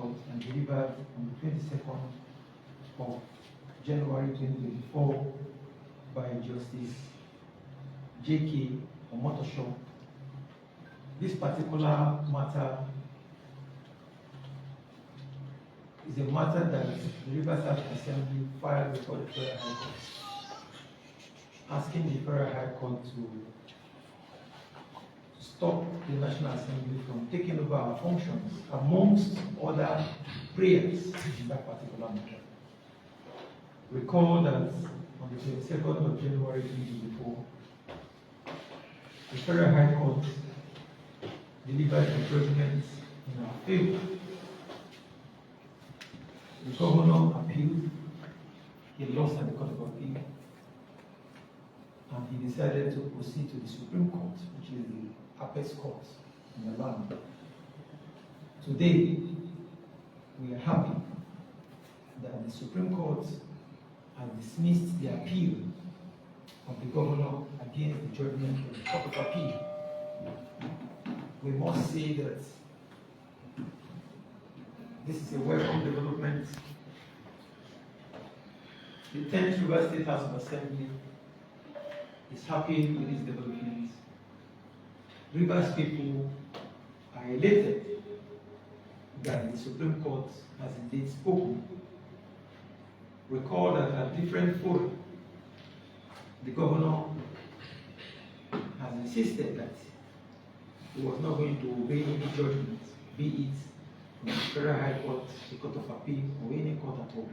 Court and delivered on the 22nd of January 2024 by Justice J.K. Omotosho. This particular matter is a matter that the Rivers State Assembly filed before the Federal High Court, asking the Federal High Court to stop the National Assembly from taking over our functions, amongst other prayers in that particular matter. Recall that on the 22nd of January 2024, the Federal High Court delivered a judgment in our favor. The governor appealed, he lost at the Court of Appeal, and he decided to proceed to the Supreme Court, which is the apex court in the land. Today, we are happy that the Supreme Court has dismissed the appeal of the governor against the judgment of the Court of Appeal. We must say that this is a welcome development. The 10th Rivers State House of Assembly is happy with this development. Rivers people are elated that the Supreme Court has indeed spoken. Recall that at different fora, the governor has insisted that he was not going to obey any judgment, be it from the Federal High Court, the Court of Appeal, or any court at all.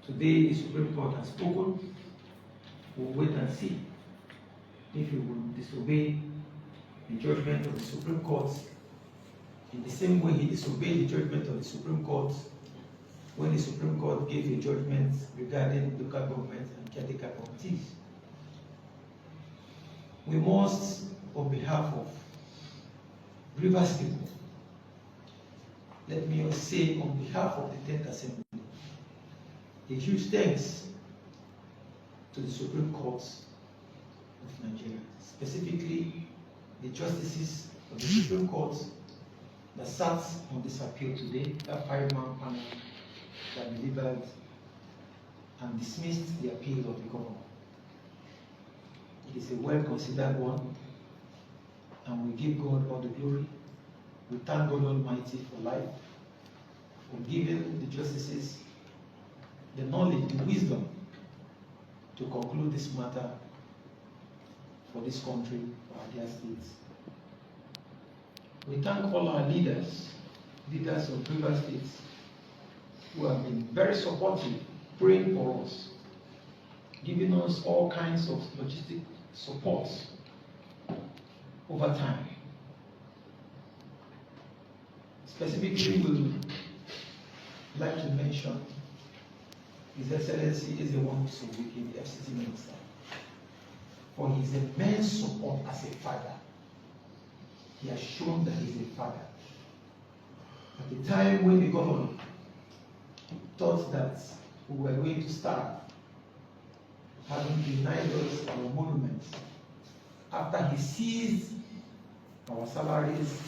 Today, the Supreme Court has spoken. We'll wait and see if he will disobey the judgment of the Supreme Court in the same way he disobeyed the judgment of the Supreme Court when the Supreme Court gave a judgment regarding local government and caretaker committees. We must, on behalf of Rivers people, let me say on behalf of the 10th Assembly, a huge thanks to the Supreme Court of Nigeria, specifically the justices of the Supreme Court that sat on this appeal today, that 5-man panel that delivered and dismissed the appeal of the governor. It is a well-considered one, and we give God all the glory. We thank God Almighty for life, for giving the justices the knowledge, the wisdom to conclude this matter for this country, for our dear states. We thank all our leaders of Rivers State, who have been very supportive, praying for us, giving us all kinds of logistic support over time. Specifically, we would like to mention His Excellency Eze-One Wike, the FCT Minister, for his immense support as a father. He has shown that he is a father. At the time when the governor thought that we were going to start having denied us our monuments, after he seized our salaries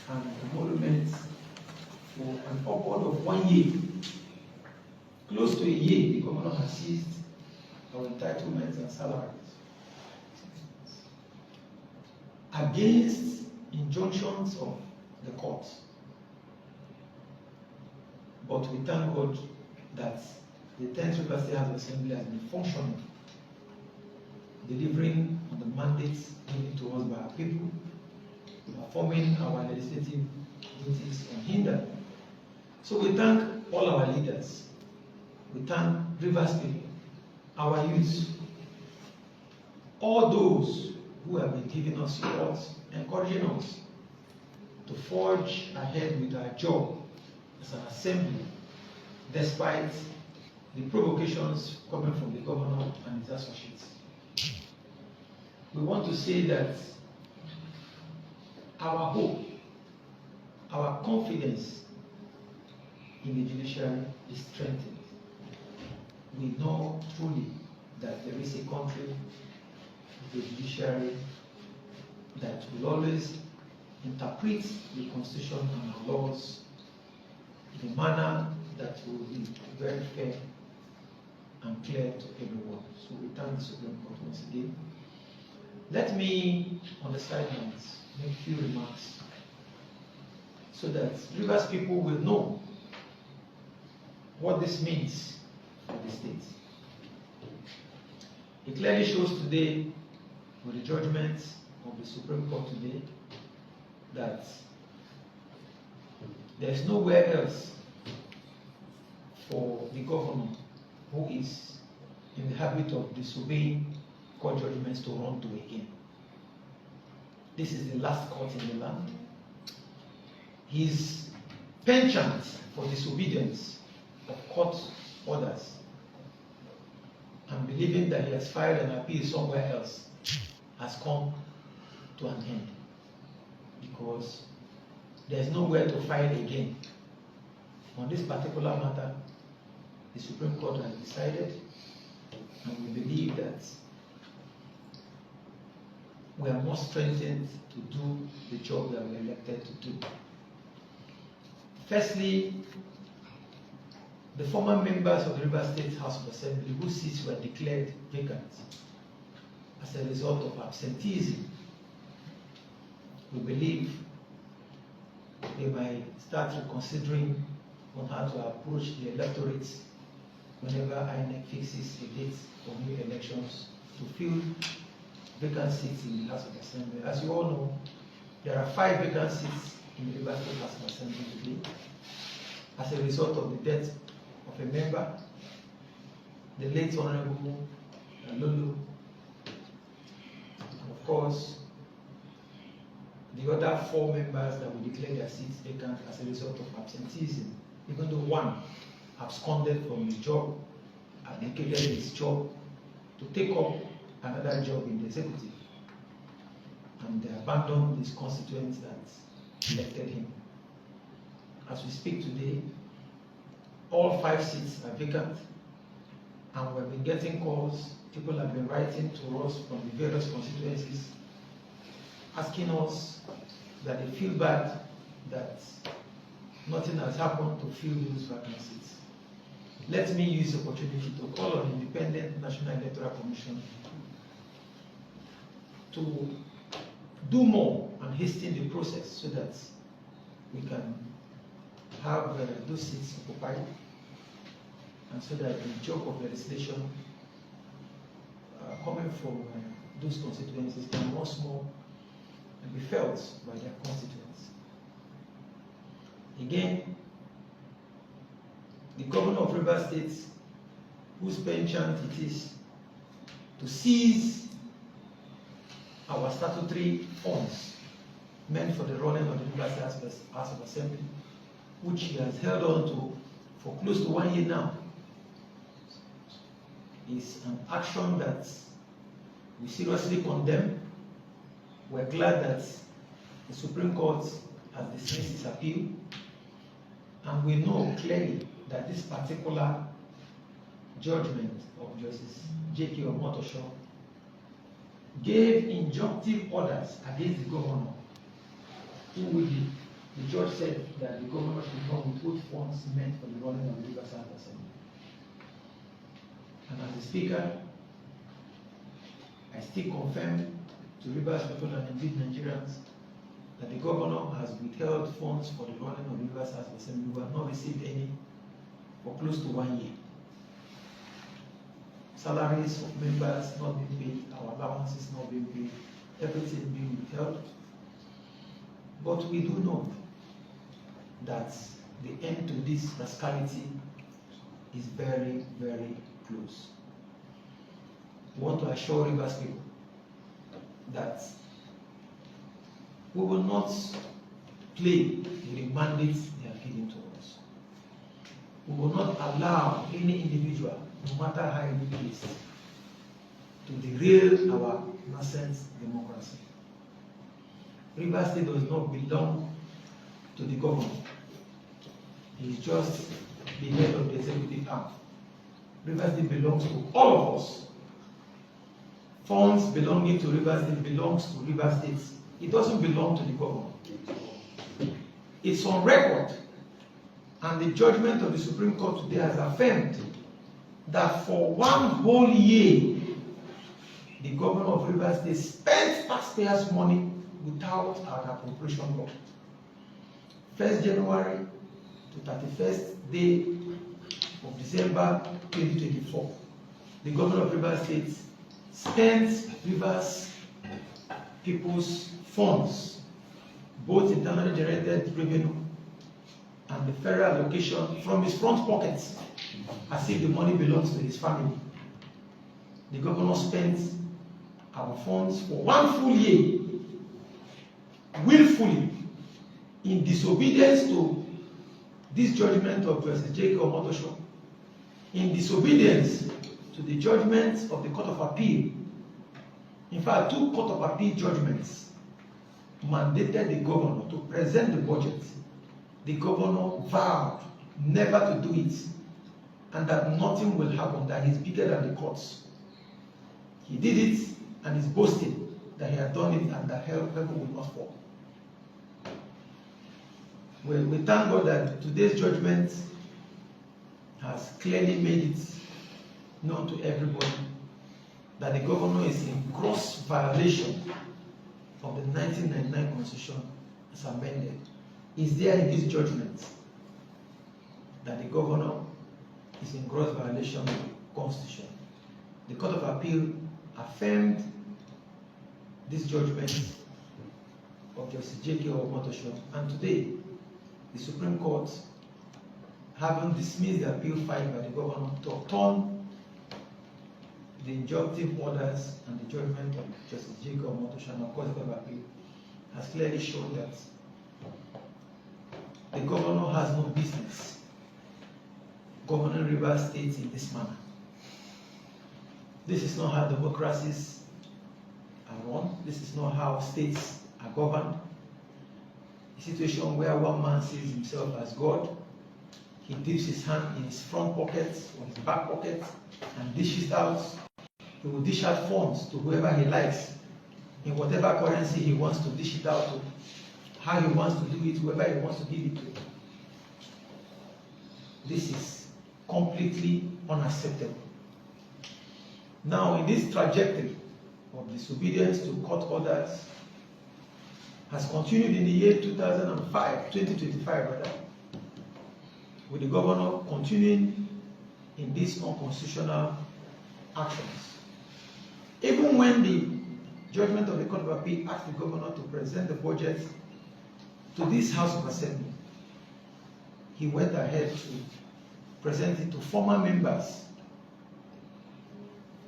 and the monuments for an upward of 1 year, close to a year, the governor has seized our entitlements and salaries, against injunctions of the courts. But we thank God that the 10th Rivers State House of Assembly has been functioning, delivering on the mandates given to us by our people, performing our legislative duties unhindered. So we thank all our leaders. We thank Rivers people, our youth, all those who have been giving us support, encouraging us to forge ahead with our job as an assembly, despite the provocations coming from the governor and his associates. We want to say that our hope, our confidence in the judiciary is strengthened. We know truly that there is a country, the judiciary, that will always interpret the Constitution and the laws in a manner that will be very fair and clear to everyone. So we thank the Supreme Court once again. Let me, on the sidelines, make a few remarks so that Rivers people will know what this means for the state. It clearly shows today, with the judgment of the Supreme Court today, that there is nowhere else for the governor who is in the habit of disobeying court judgments to run to again. This is the last court in the land. His penchant for disobedience of court orders and believing that he has filed an appeal somewhere else has come to an end, because there is nowhere to file again. On this particular matter, the Supreme Court has decided, and we believe that we are more strengthened to do the job that we are elected to do. Firstly, the former members of the Rivers State House of Assembly whose seats were declared vacant as a result of absenteeism, we believe they might start reconsidering on how to approach the electorate whenever INEC fixes a date for new elections to fill vacant seats in the House of Assembly. As you all know, there are 5 vacant seats in the Rivers State House of Assembly today as a result of the death of a member, the late Honorable Lulu. Of course, the other 4 members that will declare their seats vacant as a result of absenteeism, even though one absconded from his job, abdicated his job to take up another job in the executive, and abandoned his constituents that elected him. As we speak today, all 5 seats are vacant, and we've been getting calls. People have been writing to us from the various constituencies, asking us that they feel bad that nothing has happened to fill those vacant seats. Let me use the opportunity to call on the Independent National Electoral Commission to do more and hasten the process so that we can have those seats occupied, and so that the job of legislation coming from those constituencies can once more be felt by their constituents. Again, the governor of Rivers State, whose penchant it is to seize our statutory funds meant for the running of the Rivers House of Assembly, which he has held on to for close to 1 year now, is an action that we seriously condemn. We're glad that the Supreme Court has dismissed its appeal, and we know clearly that this particular judgment of Justice J.K. Omotosho gave injunctive orders against the governor, in which the judge said that the governor should not withhold funds meant for the running of the Rivers House Assembly. And as the Speaker, I still confirm to Rivers people and indeed Nigerians that the governor has withheld funds for the running of the Rivers House Assembly. We have not received any for close to 1 year. Salaries of members not being paid, our allowances not being paid, everything being withheld. But we do know that the end to this rascality is very, very close. We want to assure Rivers people that we will not play with the mandates they have given to us. We will not allow any individual, no matter how highly placed, to derail our nascent democracy. Rivers State does not belong to the government. He is just the head of the executive arm. Rivers State belongs to all of us. Funds belonging to Rivers State belongs to Rivers State It doesn't belong to the governor. It's on record, and the judgment of the Supreme Court today has affirmed that for 1 whole year, the governor of Rivers State spent taxpayers' money without an appropriation law. 1st January to 31st day of December 2024, the governor of Rivers State spent Rivers people's funds, both internally generated revenue and the federal allocation, from his front pockets, as if the money belongs to his family. The governor spent our funds for 1 full year, willfully, in disobedience to this judgment of Justice J.K. Omotosho, in disobedience to the judgment of the Court of Appeal. In fact, 2 Court of Appeal judgments mandated the governor to present the budget. The governor vowed never to do it, and that nothing will happen, that he's bigger than the courts. He did it, and he's boasting that he had done it, and that heaven will not fall. Well, we thank God that today's judgment has clearly made it known to everybody that the governor is in gross violation of the 1999 Constitution as amended. Is there in this judgment that the governor is in gross violation of the Constitution? The Court of Appeal affirmed this judgment of Justice J.K. Omotosho, and today the Supreme Court, having dismissed the appeal filed by the governor to upturn the injunctive orders and the judgment of Justice J.K. Omotosho, and of course the Court of Appeal, has clearly shown that the governor has no business governing Rivers State in this manner. This is not how democracies are run. This is not how states are governed. A situation where one man sees himself as God, he dips his hand in his front pocket or his back pocket and dishes out. He will dish out funds to whoever he likes, in whatever currency he wants to dish it out to, how he wants to do it, whoever he wants to give it to. This is completely unacceptable. Now, in this trajectory of disobedience to court orders, has continued in the year 2025 rather, with the governor continuing in these unconstitutional actions. Even when the judgment of the Court of Appeal asked the governor to present the budget to this House of Assembly, he went ahead to present it to former members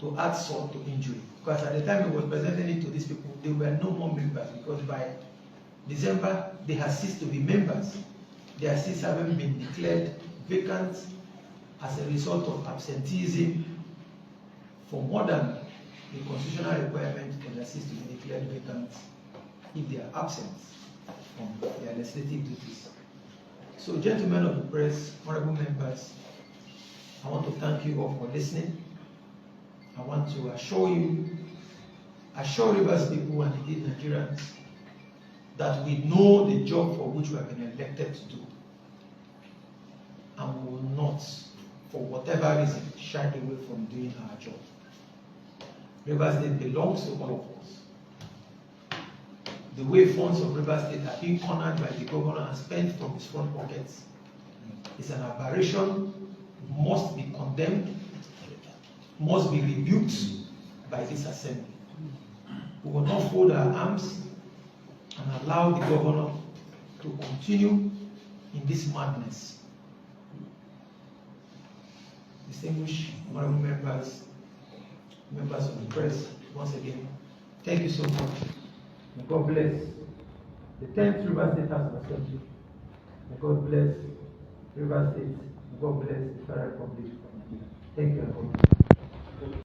to add salt to injury. Because at the time he was presenting it to these people, they were no more members, because by December they had ceased to be members. Their seats having been declared vacant as a result of absenteeism for more than the constitutional requirement for their seats to be declared vacant if they are absent from their legislative duties. So, gentlemen of the press, honorable members, I want to thank you all for listening. I want to assure Rivers people and indeed Nigerians, that we know the job for which we have been elected to do. And we will not, for whatever reason, shy away from doing our job. Rivers State belongs to all of us. The way funds of Rivers State are being cornered by the governor and spent from his front pockets is an aberration, must be condemned, must be rebuked by this assembly. We will not fold our arms and allow the governor to continue in this madness. Distinguished honorable members, members of the press, once again, thank you so much. May God bless the 10th Rivers State House of Assembly. May God bless Rivers State. May God bless the Federal Republic of Nigeria. Thank you, everyone.